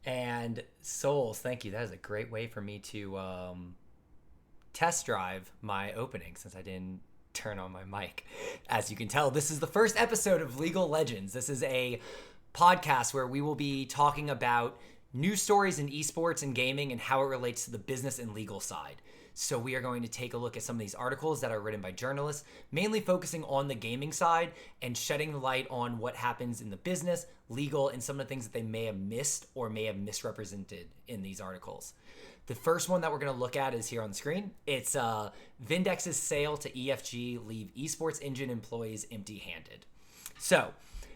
And Souls, thank you. That is a great way for me to test drive my opening since I didn't turn on my mic. As you can tell, this is the first episode of Legal Legends. This is a podcast where we will be talking about news stories in esports and gaming and how it relates to the business and legal side. So we are going to take a look at some of these articles that are written by journalists, mainly focusing on the gaming side and shedding the light on what happens in the business, legal, and some of the things that they may have missed or may have misrepresented in these articles. The first one that we're going to look at is here on the screen. It's Vindex's sale to EFG leave esports engine employees empty-handed. So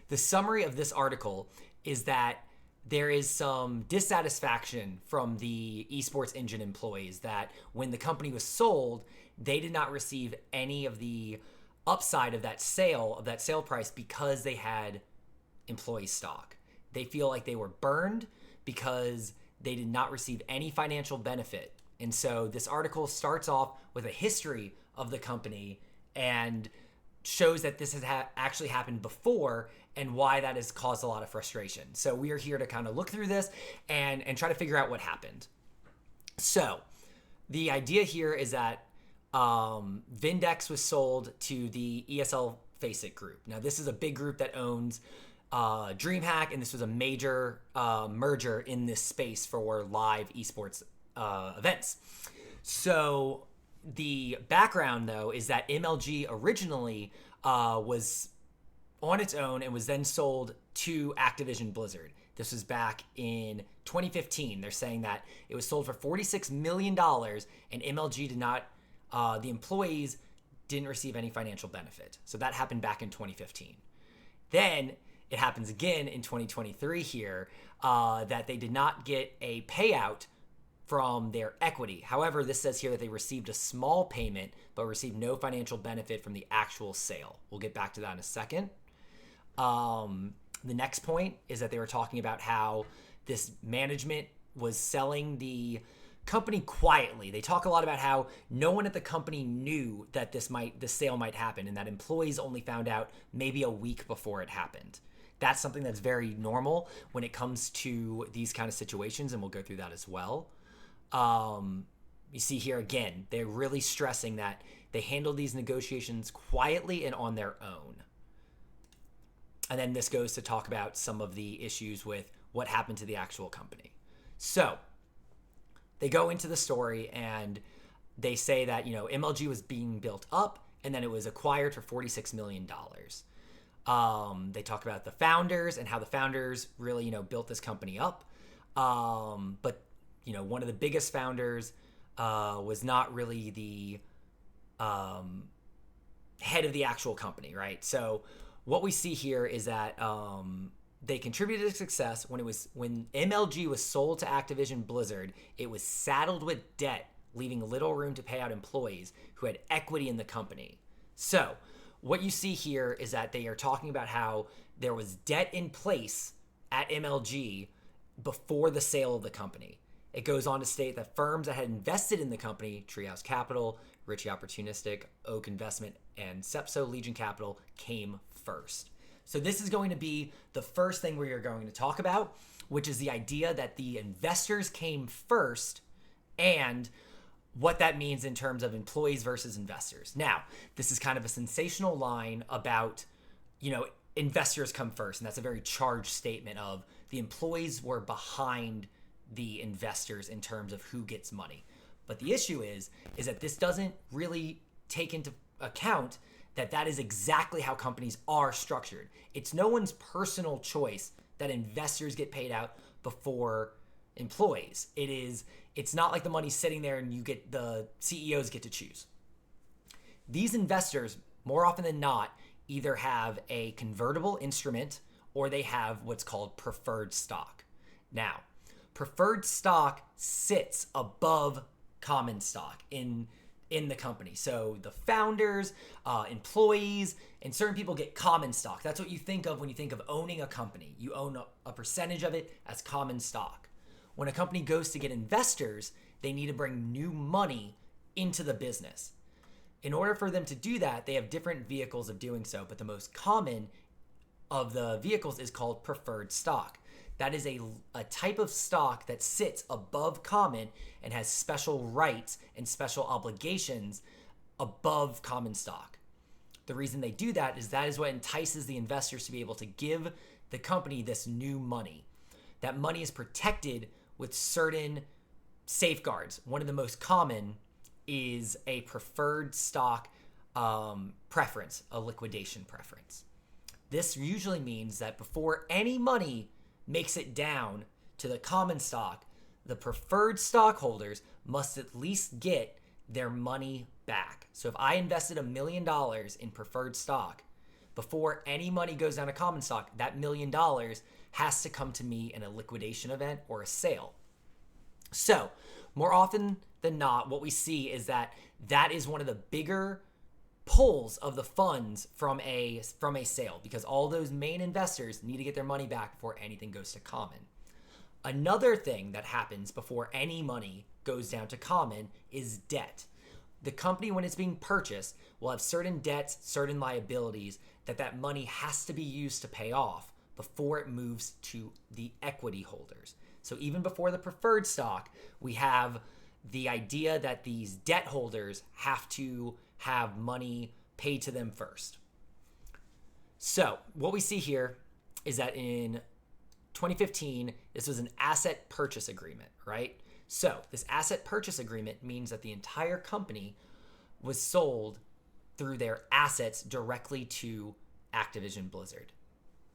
the summary of this article is that there is some dissatisfaction from the esports engine employees that when the company was sold, they did not receive any of the upside of that sale price because they had employee stock. They feel like they were burned because they did not receive any financial benefit. And so this article starts off with a history of the company and shows that this has actually happened before and why that has caused a lot of frustration. So we are here to kind of look through this and try to figure out what happened. So the idea here is that Vindex was sold to the ESL Faceit group. Now this is a big group that owns DreamHack, and this was a major merger in this space for live esports events. So the background, though, is that MLG originally was on its own and was then sold to Activision Blizzard. This was back in 2015. They're saying that it was sold for $46 million, and MLG did not, the employees didn't receive any financial benefit. So that happened back in 2015. Then it happens again in 2023 here that they did not get a payout from their equity. However, this says here that they received a small payment but received no financial benefit from the actual sale. We'll get back to that in a second. The next point is that they were talking about how this management was selling the company quietly. They talk a lot about how no one at the company knew that the sale might happen, and that employees only found out maybe a week before it happened. That's something that's very normal when it comes to these kind of situations, and we'll go through that as well. You see here again, they're really stressing that they handled these negotiations quietly and on their own. And then this goes to talk about some of the issues with what happened to the actual company. So they go into the story and they say that, MLG was being built up and then it was acquired for $46 million. They talk about the founders and how the founders really, built this company up. But one of the biggest founders was not really the head of the actual company, right? So what we see here is that they contributed to success when MLG was sold to Activision Blizzard. It was saddled with debt, leaving little room to pay out employees who had equity in the company. So what you see here is that they are talking about how there was debt in place at MLG before the sale of the company. It goes on to state that firms that had invested in the company, Treehouse Capital, Ritchie Opportunistic, Oak Investment, and Sepso Legion Capital, came first. So this is going to be the first thing we are going to talk about, which is the idea that the investors came first and what that means in terms of employees versus investors. Now, this is kind of a sensational line about, investors come first, and that's a very charged statement of the employees were behind the investors in terms of who gets money. But the issue is that this doesn't really take into account that is exactly how companies are structured. It's no one's personal choice that investors get paid out before employees. It's not like the money's sitting there and the CEOs get to choose. These investors, more often than not, either have a convertible instrument or they have what's called preferred stock. Now, preferred stock sits above common stock in the company. So the founders, employees, and certain people get common stock. That's what you think of when you think of owning a company. You own a percentage of it as common stock. When a company goes to get investors, they need to bring new money into the business. In order for them to do that, they have different vehicles of doing so, but the most common of the vehicles is called preferred stock. That is a type of stock that sits above common and has special rights and special obligations above common stock. The reason they do that is what entices the investors to be able to give the company this new money. That money is protected with certain safeguards. One of the most common is a preferred stock preference, a liquidation preference. This usually means that before any money makes it down to the common stock, the preferred stockholders must at least get their money back. So if I invested $1 million in preferred stock, before any money goes down to common stock, that $1 million has to come to me in a liquidation event or a sale. So more often than not, what we see is that is one of the bigger pulls of the funds from a sale, because all those main investors need to get their money back before anything goes to common. Another thing that happens before any money goes down to common is debt. The company, when it's being purchased, will have certain debts, certain liabilities that money has to be used to pay off before it moves to the equity holders. So even before the preferred stock, we have the idea that these debt holders have to have money paid to them first. So what we see here is that in 2015, this was an asset purchase agreement, right? So this asset purchase agreement means that the entire company was sold through their assets directly to Activision Blizzard.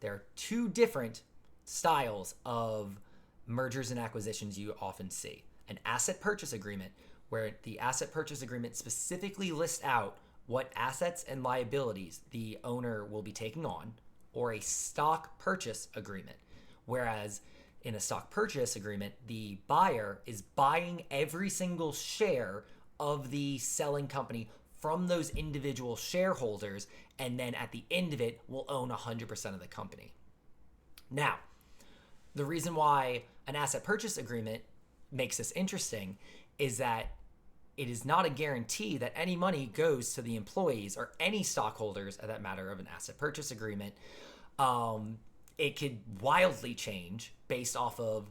There are two different styles of mergers and acquisitions you often see. An asset purchase agreement, where the asset purchase agreement specifically lists out what assets and liabilities the owner will be taking on, or a stock purchase agreement, whereas in a stock purchase agreement, the buyer is buying every single share of the selling company from those individual shareholders, and then at the end of it will own 100% of the company. Now, the reason why an asset purchase agreement makes this interesting is that it is not a guarantee that any money goes to the employees or any stockholders at that matter of an asset purchase agreement. It could wildly change based off of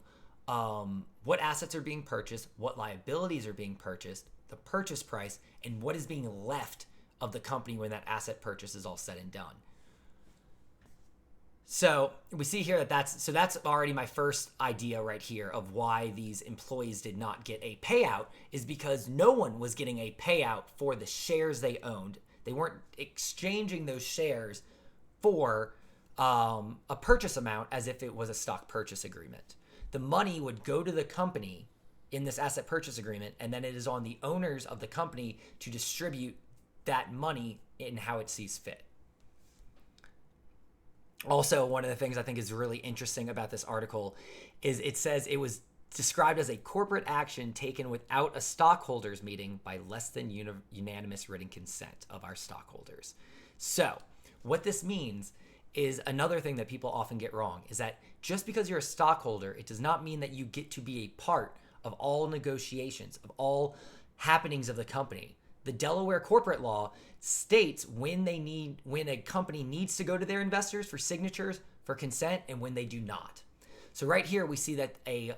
what assets are being purchased, what liabilities are being purchased, the purchase price, and what is being left of the company when that asset purchase is all said and done. So we see here that's already my first idea right here of why these employees did not get a payout, is because no one was getting a payout for the shares they owned. They weren't exchanging those shares for a purchase amount as if it was a stock purchase agreement. The money would go to the company in this asset purchase agreement, and then it is on the owners of the company to distribute that money in how it sees fit. Also, one of the things I think is really interesting about this article is it says it was described as a corporate action taken without a stockholders meeting by less than unanimous written consent of our stockholders. So what this means is another thing that people often get wrong is that just because you're a stockholder, it does not mean that you get to be a part of all negotiations, of all happenings of the company. The Delaware corporate law states when a company needs to go to their investors for signatures, for consent, and when they do not. So right here we see that a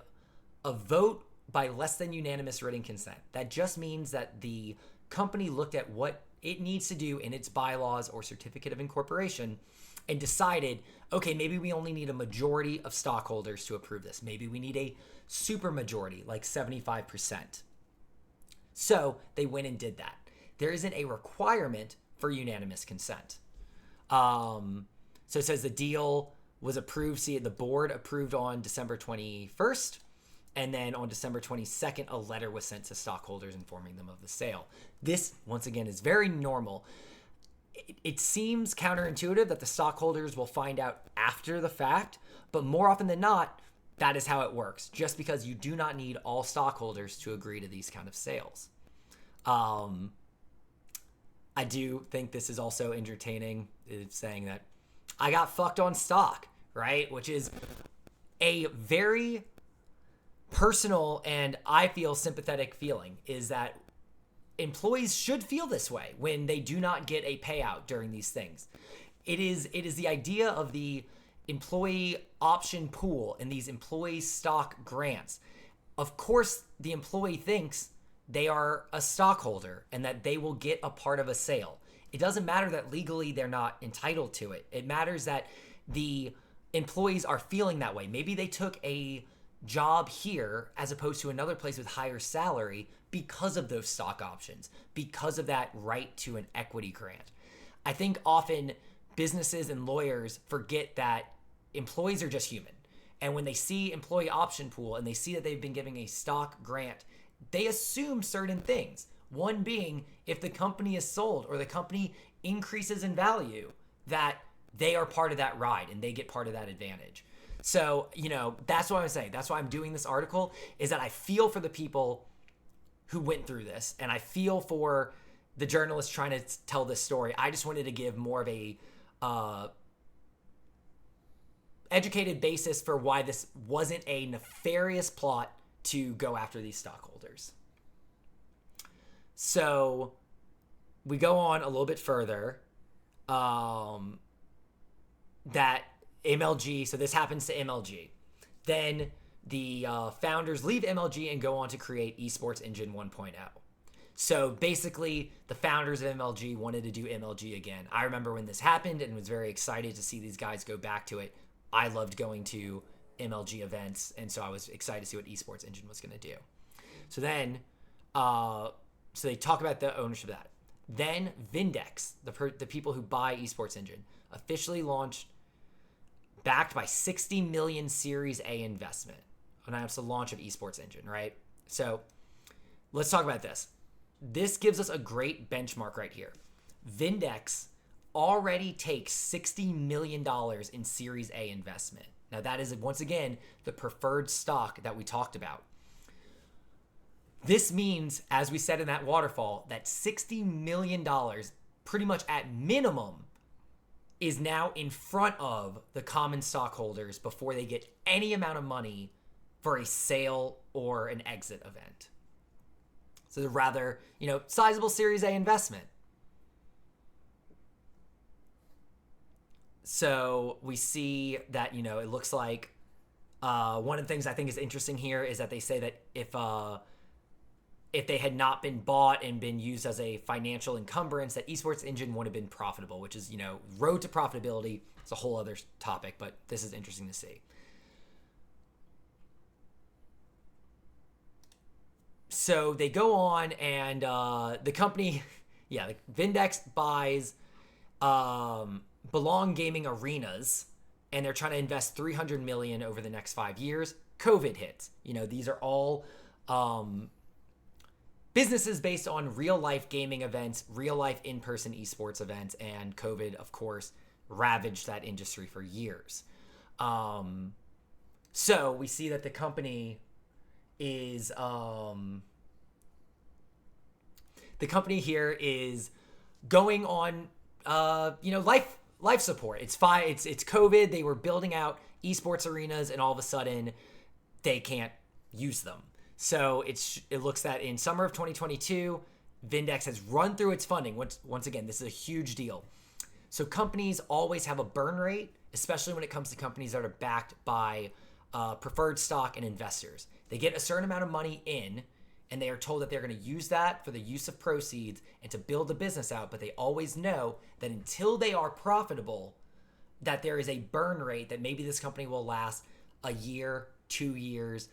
vote by less than unanimous written consent. That just means that the company looked at what it needs to do in its bylaws or certificate of incorporation and decided, okay, maybe we only need a majority of stockholders to approve this. Maybe we need a super majority, like 75%. So they went and did that. There isn't a requirement for unanimous consent. So it says the deal was approved. See, the board approved on December 21st. And then on December 22nd, a letter was sent to stockholders informing them of the sale. This, once again, is very normal. It seems counterintuitive that the stockholders will find out after the fact, but more often than not, that is how it works, just because you do not need all stockholders to agree to these kind of sales. I do think this is also entertaining. It's saying that I got fucked on stock, right? Which is a very personal and I feel sympathetic feeling, is that employees should feel this way when they do not get a payout during these things. It is the idea of the employee option pool and these employee stock grants, of course, the employee thinks they are a stockholder and that they will get a part of a sale. It doesn't matter that legally they're not entitled to it. It matters that the employees are feeling that way. Maybe they took a job here as opposed to another place with higher salary because of those stock options, because of that right to an equity grant. I think often businesses and lawyers forget that employees are just human. And when they see employee option pool and they see that they've been giving a stock grant, they assume certain things. One being, if the company is sold or the company increases in value, that they are part of that ride and they get part of that advantage. So, that's what I'm saying. That's why I'm doing this article, is that I feel for the people who went through this, and I feel for the journalists trying to tell this story. I just wanted to give more of a educated basis for why this wasn't a nefarious plot to go after these stockholders. So we go on a little bit further. That MLG, so this happens to MLG. Then the founders leave MLG and go on to create Esports Engine 1.0. So basically, the founders of MLG wanted to do MLG again. I remember when this happened and was very excited to see these guys go back to it. I loved going to MLG events, and so I was excited to see what Esports Engine was going to do. So then, so they talk about the ownership of that. Then Vindex, the people who buy Esports Engine, officially launched, backed by 60 million Series A investment. And that's the launch of Esports Engine, right? So let's talk about this. This gives us a great benchmark right here. Vindex already takes $60 million in Series A investment. Now that is, once again, the preferred stock that we talked about. This means, as we said in that waterfall, that $60 million, pretty much at minimum, is now in front of the common stockholders before they get any amount of money for a sale or an exit event. So they're rather, sizable Series A investment. So we see that, it looks like one of the things I think is interesting here is that they say that if they had not been bought and been used as a financial encumbrance, that Esports Engine would have been profitable, which is, road to profitability. It's a whole other topic, but this is interesting to see. So they go on and the company, Vindex buys Belong Gaming Arenas, and they're trying to invest $300 million over the next 5 years. COVID hits. These are all businesses based on real-life gaming events, real-life in-person esports events, and COVID, of course, ravaged that industry for years. So we see that the company is the company here is going on life support. It's COVID. They were building out esports arenas, and all of a sudden they can't use them. So it looks that in summer of 2022, Vindex has run through its funding. Once again, this is a huge deal. So companies always have a burn rate, especially when it comes to companies that are backed by preferred stock and investors. They get a certain amount of money in, and they are told that they're going to use that for the use of proceeds and to build the business out, but they always know that until they are profitable, that there is a burn rate that maybe this company will last a year, 2 years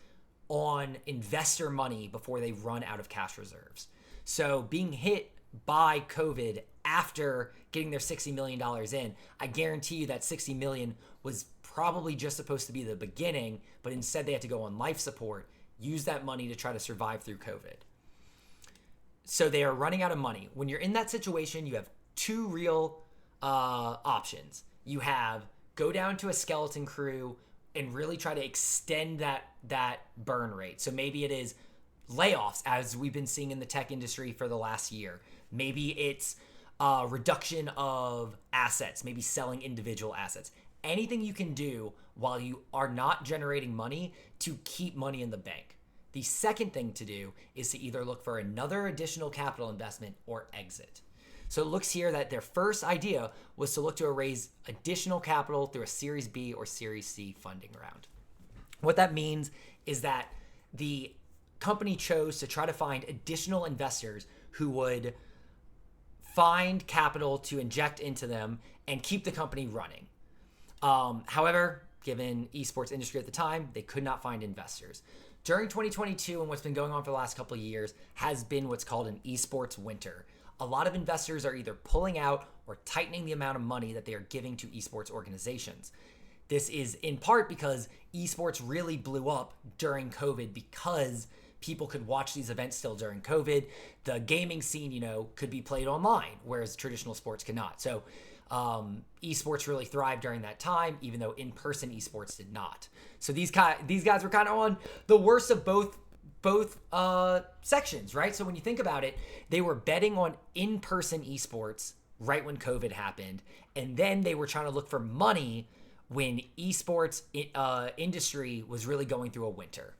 on investor money before they run out of cash reserves. So being hit by COVID after getting their $60 million in, I guarantee you that $60 million was probably just supposed to be the beginning, but instead they had to go on life support, use that money to try to survive through COVID. So they are running out of money. When you're in that situation, you have two real options. You have go down to a skeleton crew and really try to extend that burn rate. So maybe it is layoffs, as we've been seeing in the tech industry for the last year. Maybe it's reduction of assets, maybe selling individual assets. Anything you can do while you are not generating money to keep money in the bank. The second thing to do is to either look for another additional capital investment or exit. So it looks here that their first idea was to look to raise additional capital through a Series B or Series C funding round. What that means is that the company chose to try to find additional investors who would find capital to inject into them and keep the company running. However, given esports industry at the time, they could not find investors. During 2022 and what's been going on for the last couple of years has been what's called an esports winter. A lot of investors are either pulling out or tightening the amount of money that they are giving to esports organizations. This is in part because esports really blew up during COVID because people could watch these events still during COVID. The gaming scene, could be played online, whereas traditional sports cannot. So esports really thrived during that time, even though in-person esports did not. So these guys were kind of on the worst of both sections, right? So when you think about it, they were betting on in-person esports right when COVID happened, and then they were trying to look for money when esports industry was really going through a winter.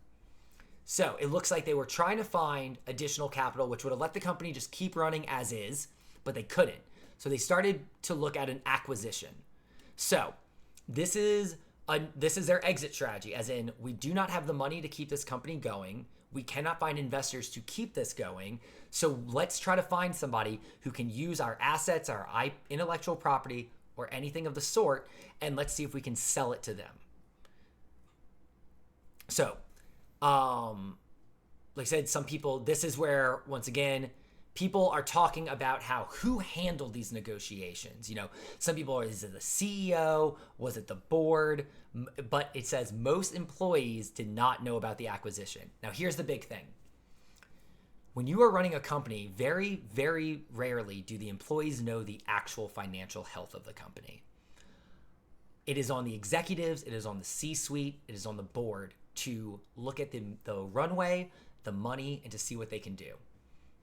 So it looks like they were trying to find additional capital, which would have let the company just keep running as is, but they couldn't. So they started to look at an acquisition. So this is their exit strategy, as in we do not have the money to keep this company going. We cannot find investors to keep this going. So let's try to find somebody who can use our assets, our intellectual property, or anything of the sort, and let's see if we can sell it to them. So, like I said, some people, this is where, once again, people are talking about who handled these negotiations. Some people are, is it the CEO? Was it the board? But it says most employees did not know about the acquisition. Now, here's the big thing. When you are running a company, very, very rarely do the employees know the actual financial health of the company. It is on the executives, it is on the C-suite, it is on the board to look at the runway, the money, and to see what they can do.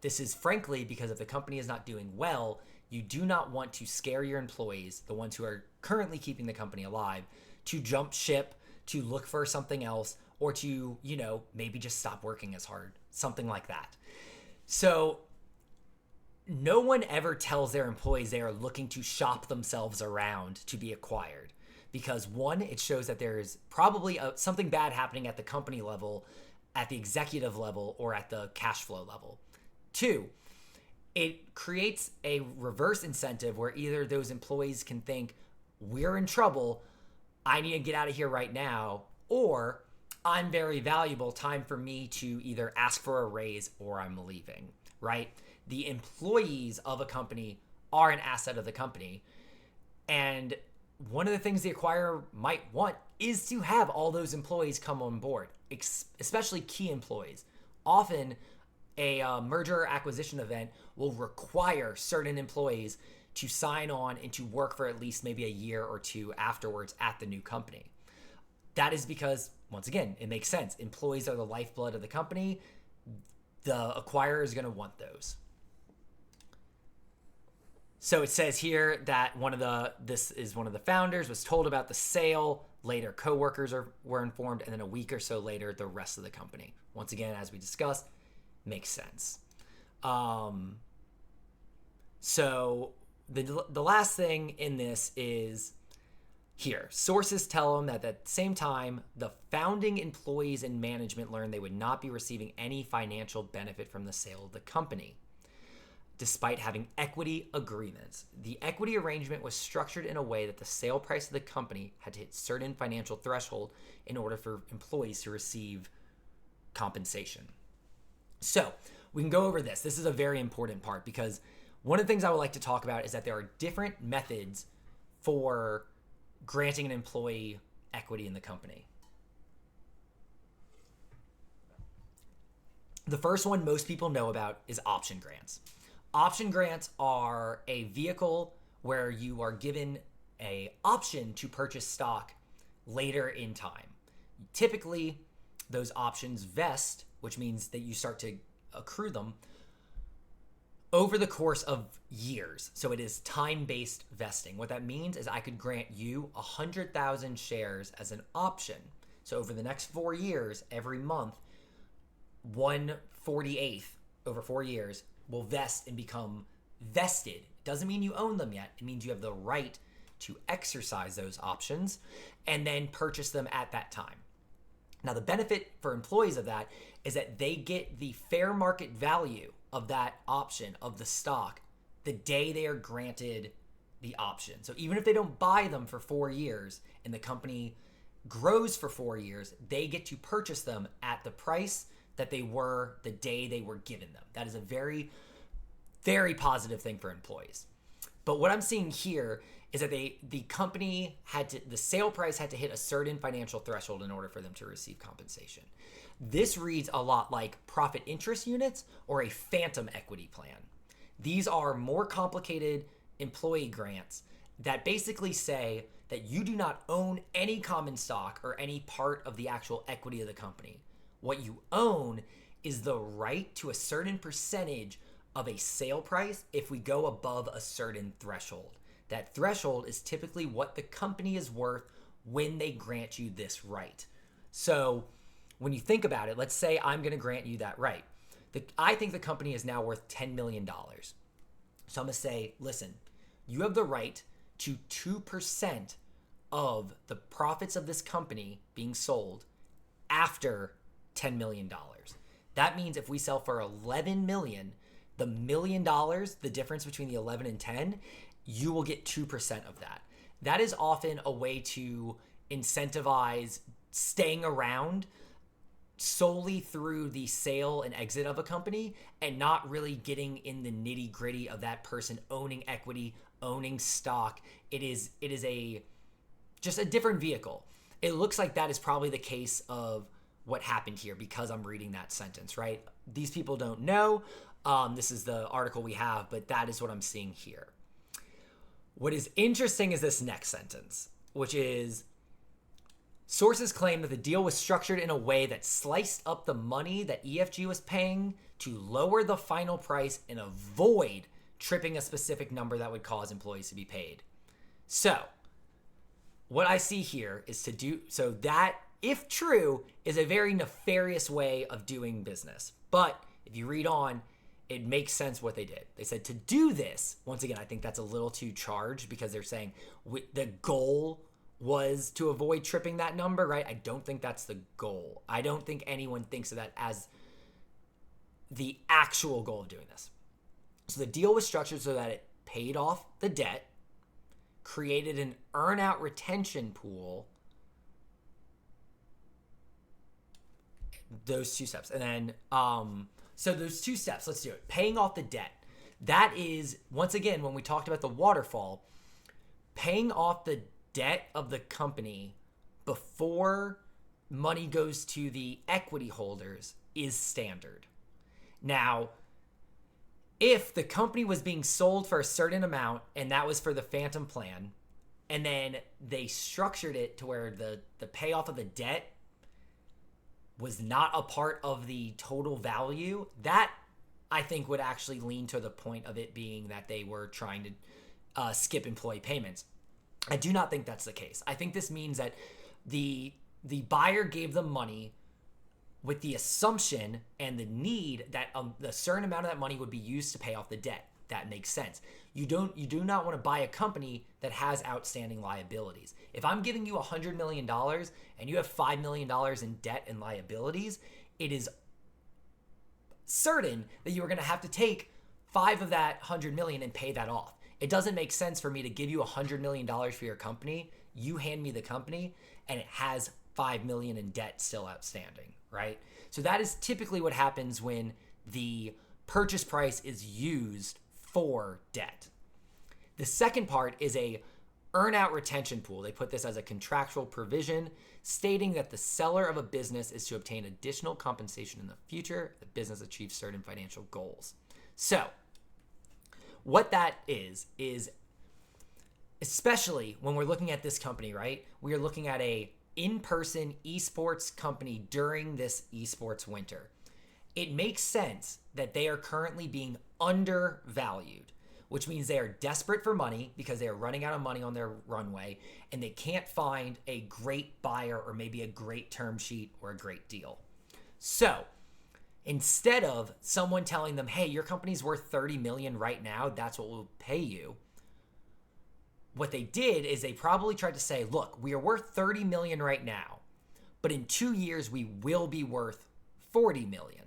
This is frankly because if the company is not doing well, you do not want to scare your employees, the ones who are currently keeping the company alive, to jump ship, to look for something else, or to, maybe just stop working as hard, something like that. So no one ever tells their employees they are looking to shop themselves around to be acquired. Because one, it shows that there is probably something bad happening at the company level, at the executive level, or at the cash flow level. Two, it creates a reverse incentive where either those employees can think, we're in trouble, I need to get out of here right now, or I'm very valuable, time for me to either ask for a raise or I'm leaving, right? The employees of a company are an asset of the company. And one of the things the acquirer might want is to have all those employees come on board, especially key employees. Often, a merger or acquisition event will require certain employees to sign on and to work for at least maybe a year or two afterwards at the new company. That is because, once again, it makes sense. Employees are the lifeblood of the company. The acquirer is going to want those. So it says here that one of the founders was told about the sale. Later, coworkers were informed, and then a week or so later, the rest of the company. Once again, as we discussed, makes sense. So the last thing in this is here. Sources tell them that at the same time, the founding employees and management learned they would not be receiving any financial benefit from the sale of the company, despite having equity agreements. The equity arrangement was structured in a way that the sale price of the company had to hit certain financial threshold in order for employees to receive compensation. So we can go over this. This is a very important part because one of the things I would like to talk about is that there are different methods for granting an employee equity in the company. The first one most people know about is option grants. Option grants are a vehicle where you are given an option to purchase stock later in time. Typically, those options vest, which means that you start to accrue them over the course of years. So it is time-based vesting. What that means is I could grant you 100,000 shares as an option. So over the next 4 years, every month, 1/48 over 4 years will vest and become vested. It Doesn't mean you own them yet. It means you have the right to exercise those options and then purchase them at that time. Now, the benefit for employees of that is that they get the fair market value of that option, of the stock, the day they are granted the option. So even if they don't buy them for 4 years and the company grows for 4 years, they get to purchase them at the price that they were the day they were given them. That is a very, very positive thing for employees. But what I'm seeing here is that the company the sale price had to hit a certain financial threshold in order for them to receive compensation. This reads a lot like profit interest units or a phantom equity plan. These are more complicated employee grants that basically say that you do not own any common stock or any part of the actual equity of the company. What you own is the right to a certain percentage of a sale price if we go above a certain threshold. That threshold is typically what the company is worth when they grant you this right. So when you think about it, let's say I'm going to grant you that right. I think the company is now worth $10 million. So I'm going to say, listen, you have the right to 2% of the profits of this company being sold after $10 million. That means if we sell for $11 million, the $1 million, the difference between the 11 and 10, you will get 2% of that. That is often a way to incentivize staying around solely through the sale and exit of a company and not really getting in the nitty gritty of that person owning equity, owning stock. It is just a different vehicle. It looks like that is probably the case of what happened here because I'm reading that sentence, right? These people don't know. This is the article we have, but that is what I'm seeing here. What is interesting is this next sentence, which is, sources claim that the deal was structured in a way that sliced up the money that EFG was paying to lower the final price and avoid tripping a specific number that would cause employees to be paid. So what I see here is that, if true, is a very nefarious way of doing business. But if you read on, it makes sense what they did. They said to do this, once again, I think that's a little too charged because they're saying the goal was to avoid tripping that number, right? I don't think that's the goal. I don't think anyone thinks of that as the actual goal of doing this. So the deal was structured so that it paid off the debt, created an earn-out retention pool, those two steps. And then, so those two steps, let's do it. Paying off the debt. That is, once again, when we talked about the waterfall, paying off the debt of the company before money goes to the equity holders is standard. Now, if the company was being sold for a certain amount and that was for the phantom plan, and then they structured it to where the payoff of the debt was not a part of the total value, that I think would actually lean to the point of it being that they were trying to skip employee payments. I do not think that's the case. I think this means that the buyer gave them money with the assumption and the need that a certain amount of that money would be used to pay off the debt. That makes sense. You do not want to buy a company that has outstanding liabilities. If I'm giving you $100 million and you have $5 million in debt and liabilities, it is certain that you are going to have to take 5 of that 100 million and pay that off. It doesn't make sense for me to give you $100 million for your company. You hand me the company and it has 5 million in debt still outstanding, right? So that is typically what happens when the purchase price is used for debt. The second part is a earn-out retention pool. They put this as a contractual provision stating that the seller of a business is to obtain additional compensation in the future if the business achieves certain financial goals. So what that is especially when we're looking at this company, right? We are looking at a in-person esports company during this esports winter. It makes sense that they are currently being undervalued, which means they are desperate for money because they are running out of money on their runway and they can't find a great buyer or maybe a great term sheet or a great deal. So Instead of someone telling them, hey, your company's worth 30 million right now, that's what we'll pay you. What they did is they probably tried to say, look, we are worth 30 million right now, but in 2 years we will be worth 40 million.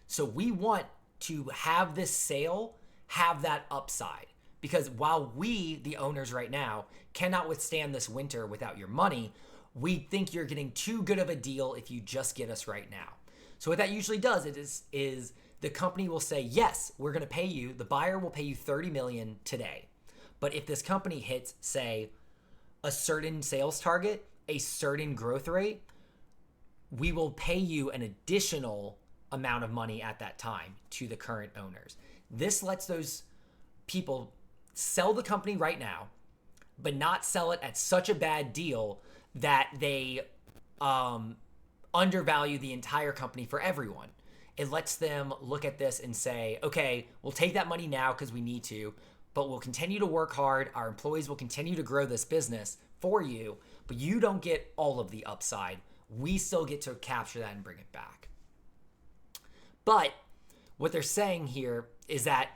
So we want to have this sale have that upside, because while we, the owners right now, cannot withstand this winter without your money, we think you're getting too good of a deal if you just get us right now. So what that usually does is the company will say, yes, we're going to pay you, the buyer will pay you 30 million today. But if this company hits, say, a certain sales target, a certain growth rate, we will pay you an additional amount of money at that time to the current owners. This lets those people sell the company right now, but not sell it at such a bad deal that they undervalue the entire company for everyone. It lets them look at this and say, okay, we'll take that money now because we need to, but we'll continue to work hard. Our employees will continue to grow this business for you, but you don't get all of the upside. We still get to capture that and bring it back. But what they're saying here is that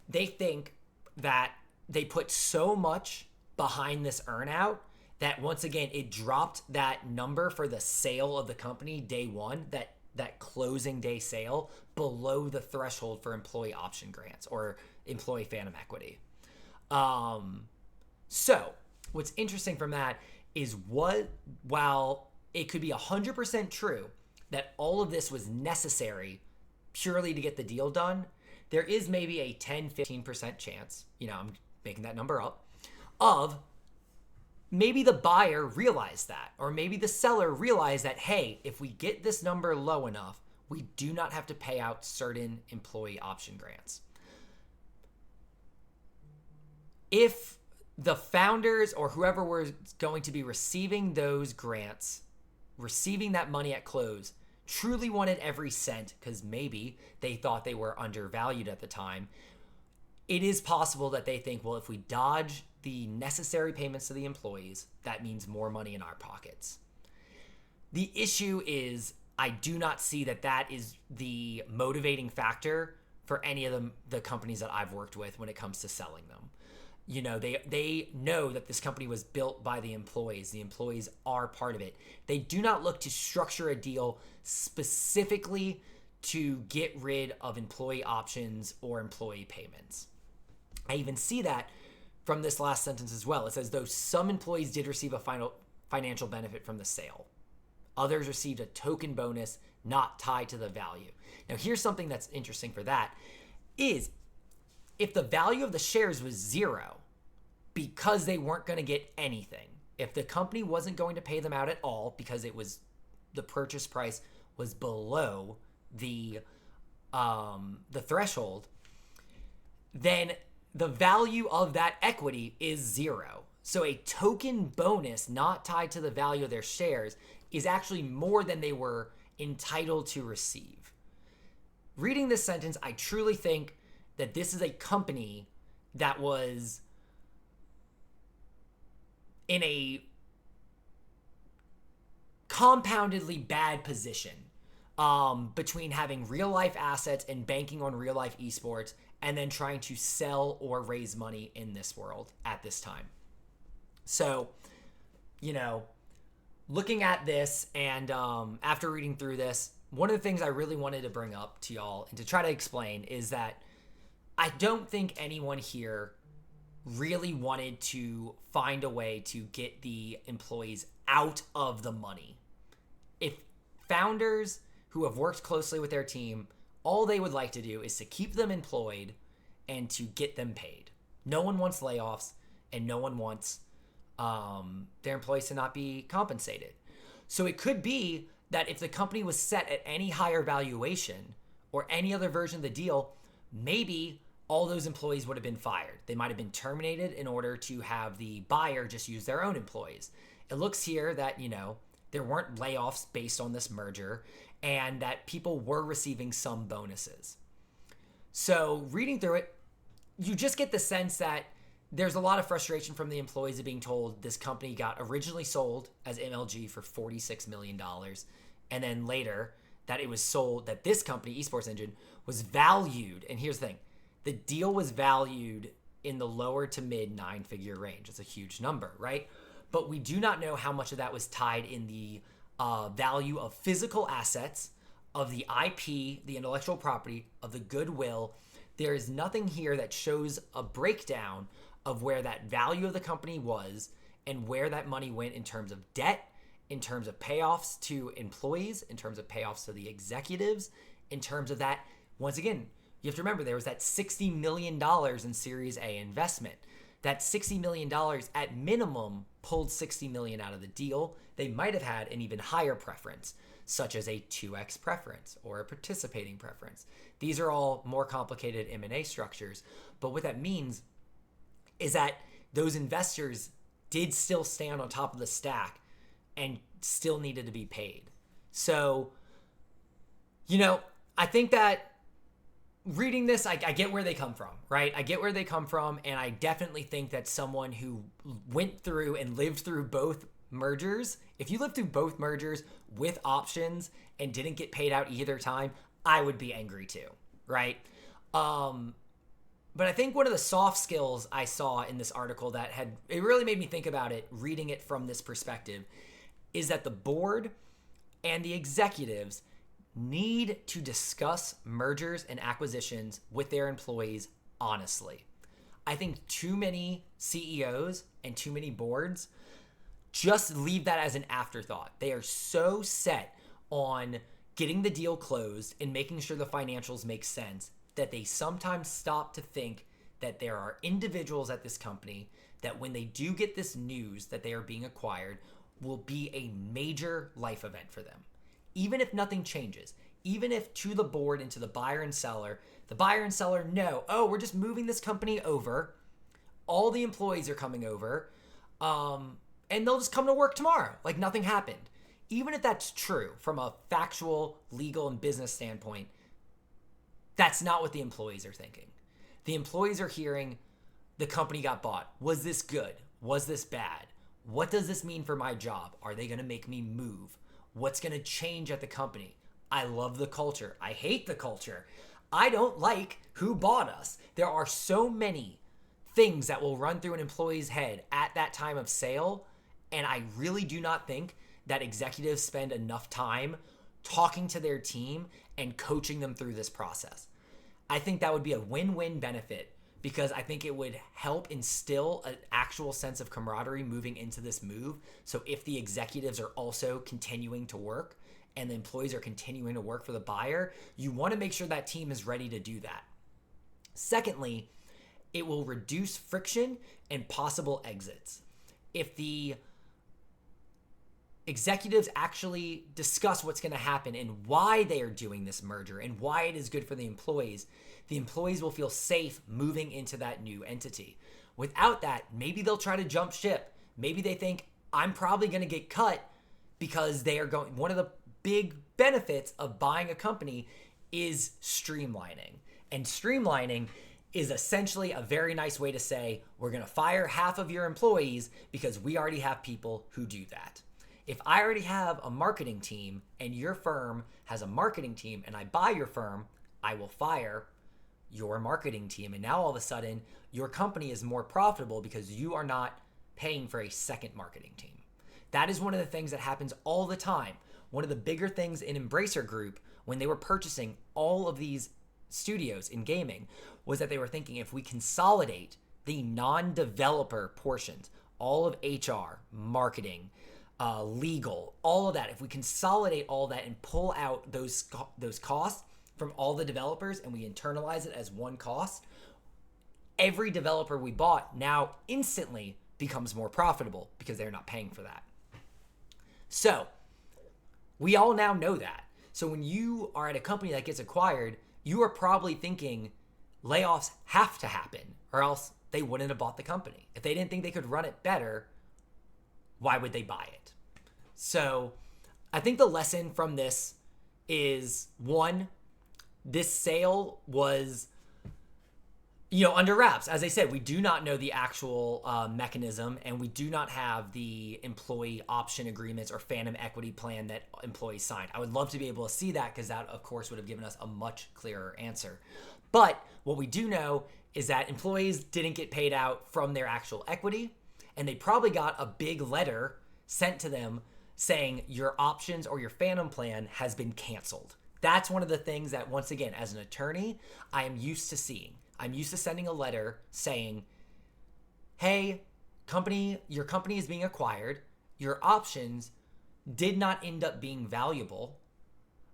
they think that they put so much behind this earnout that once again, it dropped that number for the sale of the company day one, that closing day sale, below the threshold for employee option grants or employee phantom equity. So what's interesting from that is while it could be 100% true that all of this was necessary purely to get the deal done, there is maybe a 10-15% chance, I'm making that number up, of maybe the buyer realized that, or maybe the seller realized that, hey, if we get this number low enough, we do not have to pay out certain employee option grants. If the founders or whoever was going to be receiving those grants, receiving that money at close, truly wanted every cent because maybe they thought they were undervalued at the time, it is possible that they think, well, if we dodge the necessary payments to the employees, that means more money in our pockets. The issue is I do not see that is the motivating factor for any of the companies that I've worked with when it comes to selling them. They know that this company was built by the employees. The employees are part of it. They do not look to structure a deal specifically to get rid of employee options or employee payments. I even see that from this last sentence as well. It says, though some employees did receive a final financial benefit from the sale, others received a token bonus not tied to the value. Now, here's something that's interesting for that is if the value of the shares was zero because they weren't going to get anything, if the company wasn't going to pay them out at all because the purchase price was below the threshold, then the value of that equity is zero. So a token bonus not tied to the value of their shares is actually more than they were entitled to receive. Reading this sentence, I truly think that this is a company that was in a compoundedly bad position between having real life assets and banking on real life esports and then trying to sell or raise money in this world at this time. So, looking at this and after reading through this, one of the things I really wanted to bring up to y'all and to try to explain is that I don't think anyone here really wanted to find a way to get the employees out of the money. If founders who have worked closely with their team, all they would like to do is to keep them employed and to get them paid. No one wants layoffs and no one wants their employees to not be compensated. So it could be that if the company was set at any higher valuation or any other version of the deal, maybe all those employees would have been fired. They might have been terminated in order to have the buyer just use their own employees. It looks here that, there weren't layoffs based on this merger and that people were receiving some bonuses. So reading through it, you just get the sense that there's a lot of frustration from the employees of being told this company got originally sold as MLG for $46 million. And then later that it was sold, that this company, Esports Engine, was valued. And here's the thing. The deal was valued in the lower to mid 9-figure range. It's a huge number, right? But we do not know how much of that was tied in the value of physical assets, of the IP, the intellectual property, of the goodwill. There is nothing here that shows a breakdown of where that value of the company was and where that money went in terms of debt, in terms of payoffs to employees, in terms of payoffs to the executives, in terms of that. Once again, you have to remember there was that $60 million in Series A investment. That $60 million at minimum pulled $60 million out of the deal. They might have had an even higher preference, such as a 2x preference or a participating preference. These are all more complicated M&A structures. But what that means is that those investors did still stand on top of the stack and still needed to be paid. So, I think that reading this, I get where they come from, right? I get where they come from, and I definitely think that someone who went through and lived through both mergers, if you lived through both mergers with options and didn't get paid out either time, I would be angry too, right? But I think one of the soft skills I saw in this article it really made me think about it, reading it from this perspective, is that the board and the executives need to discuss mergers and acquisitions with their employees honestly. I think too many CEOs and too many boards just leave that as an afterthought. They are so set on getting the deal closed and making sure the financials make sense that they sometimes stop to think that there are individuals at this company that when they do get this news that they are being acquired will be a major life event for them. Even if nothing changes, even if to the board and to the buyer and seller know, oh, we're just moving this company over, all the employees are coming over, and they'll just come to work tomorrow like nothing happened. Even if that's true from a factual, legal, and business standpoint, that's not what the employees are thinking. The employees are hearing the company got bought. Was this good? Was this bad? What does this mean for my job? Are they going to make me move? What's going to change at the company? I love the culture. I hate the culture. I don't like who bought us. There are so many things that will run through an employee's head at that time of sale, and I really do not think that executives spend enough time talking to their team and coaching them through this process. I think that would be a win-win benefit because I think it would help instill an actual sense of camaraderie moving into this move. So if the executives are also continuing to work and the employees are continuing to work for the buyer, you want to make sure that team is ready to do that. Secondly, it will reduce friction and possible exits. If the executives actually discuss what's going to happen and why they are doing this merger and why it is good for the employees will feel safe moving into that new entity. Without that, maybe they'll try to jump ship. Maybe they think, I'm probably going to get cut because they are going. One of the big benefits of buying a company is streamlining. And streamlining is essentially a very nice way to say, we're going to fire half of your employees because we already have people who do that. If I already have a marketing team and your firm has a marketing team and I buy your firm, I will fire your marketing team. And now all of a sudden, your company is more profitable because you are not paying for a second marketing team. That is one of the things that happens all the time. One of the bigger things in Embracer Group, when they were purchasing all of these studios in gaming, was that they were thinking if we consolidate the non-developer portions, all of HR, marketing, legal, all of that, if we consolidate all that and pull out those costs from all the developers and we internalize it as one cost, every developer we bought now instantly becomes more profitable because they're not paying for that. So we all now know that. So when you are at a company that gets acquired, you are probably thinking layoffs have to happen or else they wouldn't have bought the company. If they didn't think they could run it better, why would they buy it? So I think the lesson from this is, one, this sale was under wraps. As I said, we do not know the actual mechanism, and we do not have the employee option agreements or phantom equity plan that employees signed. I would love to be able to see that, because that, of course, would have given us a much clearer answer. But what we do know is that employees didn't get paid out from their actual equity, and they probably got a big letter sent to them saying your options or your phantom plan has been canceled. That's one of the things that, once again, as an attorney, I am used to seeing. I'm used to sending a letter saying, hey, your company is being acquired. Your options did not end up being valuable.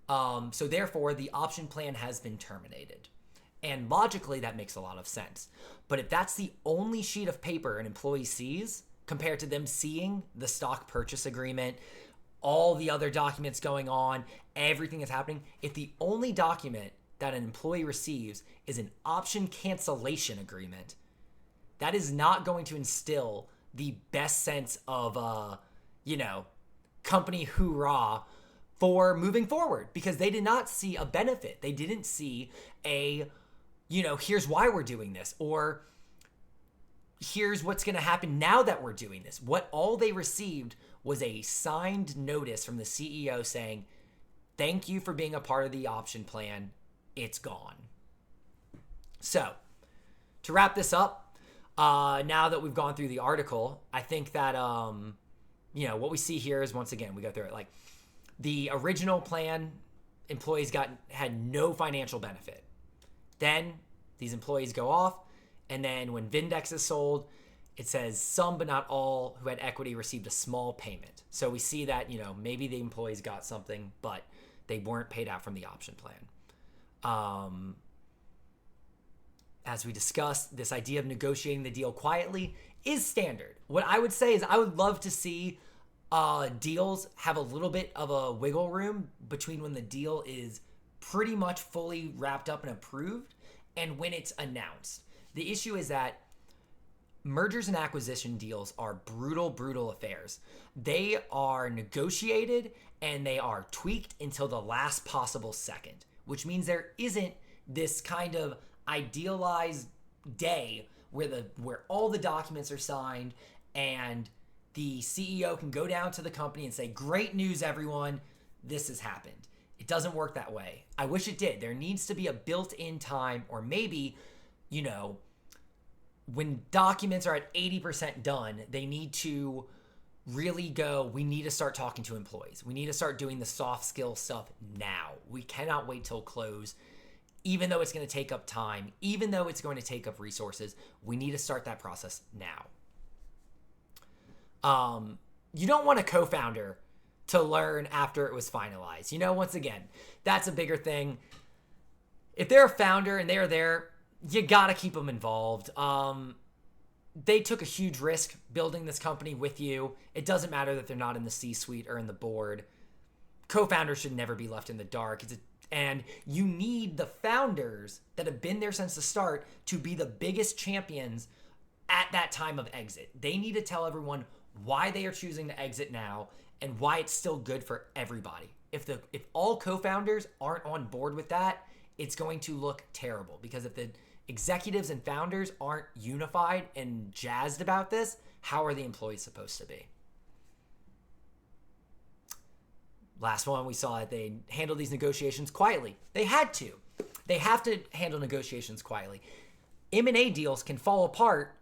So therefore, the option plan has been terminated. And logically, that makes a lot of sense. But if that's the only sheet of paper an employee sees, compared to them seeing the stock purchase agreement, all the other documents going on, everything that's happening, if the only document that an employee receives is an option cancellation agreement, that is not going to instill the best sense of, company hoorah for moving forward, because they did not see a benefit. They didn't see here's why we're doing this, or here's what's going to happen now that we're doing this. All they received was a signed notice from the CEO saying, thank you for being a part of the option plan. It's gone. So, to wrap this up, now that we've gone through the article, I think that, what we see here is, once again, we go through it. Like, the original plan, employees had no financial benefit. Then, these employees go off, and then when Vindex is sold, it says some but not all who had equity received a small payment. So we see that, maybe the employees got something, but they weren't paid out from the option plan. As we discussed, this idea of negotiating the deal quietly is standard. What I would say is I would love to see deals have a little bit of a wiggle room between when the deal is pretty much fully wrapped up and approved and when it's announced. The issue is that mergers and acquisition deals are brutal, brutal affairs. They are negotiated and they are tweaked until the last possible second, which means there isn't this kind of idealized day where all the documents are signed and the CEO can go down to the company and say, great news, everyone, this has happened. It doesn't work that way. I wish it did. There needs to be a built-in time, or maybe, when documents are at 80% done, they need to really go, we need to start talking to employees. We need to start doing the soft skill stuff now. We cannot wait till close. Even though it's going to take up time, even though it's going to take up resources, we need to start that process now. You don't want a co-founder to learn after it was finalized. Once again, that's a bigger thing. If they're a founder and they're there, you got to keep them involved. They took a huge risk building this company with you. It doesn't matter that they're not in the C-suite or in the board. Co-founders should never be left in the dark. And you need the founders that have been there since the start to be the biggest champions at that time of exit. They need to tell everyone why they are choosing to exit now and why it's still good for everybody. If all co-founders aren't on board with that, it's going to look terrible, because if the executives and founders aren't unified and jazzed about this, how are the employees supposed to be? Last one, we saw that they handled these negotiations quietly. They had to. They have to handle negotiations quietly. M&A deals can fall apart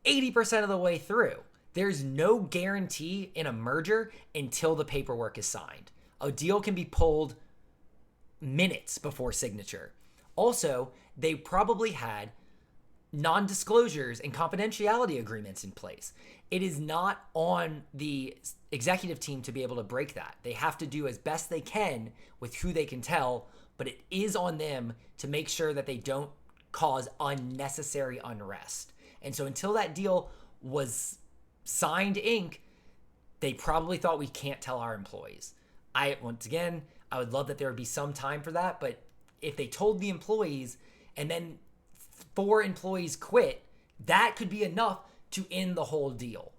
80% of the way through. There's no guarantee in a merger until the paperwork is signed. A deal can be pulled minutes before signature. Also, they probably had non-disclosures and confidentiality agreements in place. It is not on the executive team to be able to break that. They have to do as best they can with who they can tell, but it is on them to make sure that they don't cause unnecessary unrest. And so until that deal was signed ink, they probably thought, we can't tell our employees. Once again, I would love that there would be some time for that, but if they told the employees and then 4 employees quit, that could be enough to end the whole deal.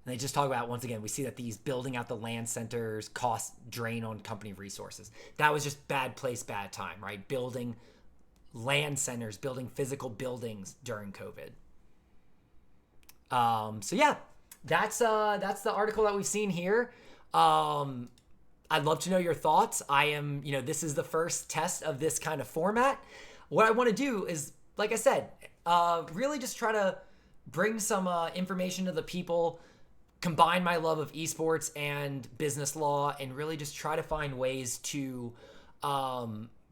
And they just talk about, once again, we see that these building out the land centers cost drain on company resources. That was just bad place, bad time, right? Building land centers, building physical buildings during COVID. So yeah, that's the article that we've seen here. I'd love to know your thoughts. This is the first test of this kind of format. What I want to do is, like I said, really just try to bring some information to the people, combine my love of esports and business law, and really just try to find ways to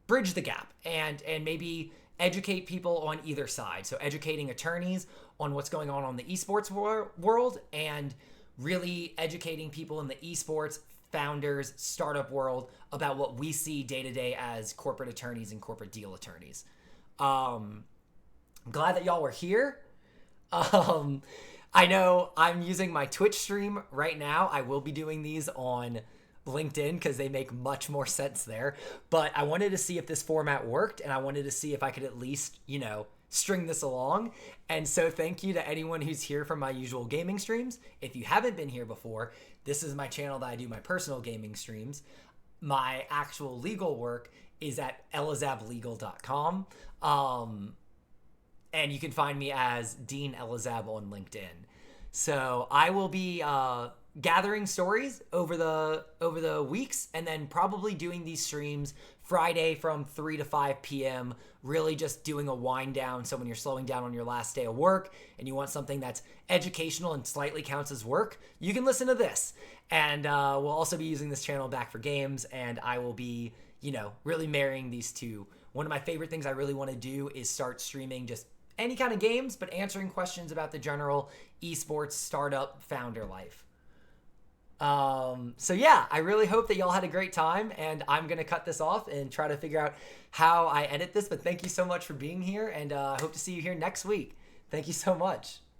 bridge the gap and maybe educate people on either side. So educating attorneys on what's going on the esports world, and really educating people in the esports founders startup world about what we see day to day as corporate attorneys and corporate deal attorneys. I'm glad that y'all were here. I know I'm using my Twitch stream right now. I will be doing these on LinkedIn because they make much more sense there. But I wanted to see if this format worked, and I wanted to see if I could at least, string this along. And so thank you to anyone who's here from my usual gaming streams. If you haven't been here before, this is my channel that I do my personal gaming streams. My actual legal work is at elizablegal.com. And you can find me as Dean Elizab on LinkedIn. So I will be gathering stories over the weeks, and then probably doing these streams Friday from 3 to 5 p.m., really just doing a wind down. So when you're slowing down on your last day of work and you want something that's educational and slightly counts as work, you can listen to this. And we'll also be using this channel back for games, and I will be, really marrying these two. One of my favorite things I really want to do is start streaming just any kind of games, but answering questions about the general esports startup founder life. So yeah, I really hope that y'all had a great time, and I'm going to cut this off and try to figure out how I edit this, but thank you so much for being here, and I hope to see you here next week. Thank you so much.